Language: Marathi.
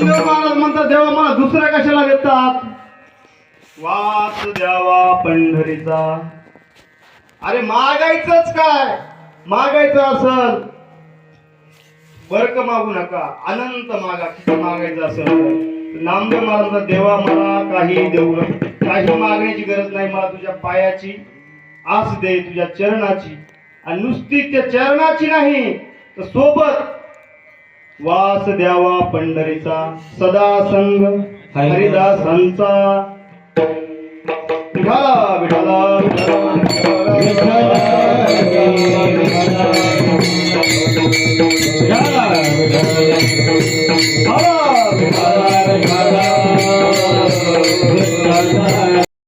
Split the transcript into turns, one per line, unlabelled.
नामदेव महाराज म्हणतात देवा मला दुसऱ्या कशाला देतात? वास द्यावा पंढरीचा. अरे मागायचंच काय? मागायचं असल वर्क मागू नका, अनंत मागा. किती मागायचं असेल तर. नामदेव महाराज देवा मला काही देऊ नका, काही मागण्याची गरज नाही. मला तुझ्या पायाची आस दे, तुझ्या चरणाची. आणि नुसती त्या चरणाची नाही तर सोबत वास द्यावा पंढरीचा, सदा संग हरिदासांचा. विठाला विठाला विठाला विठाला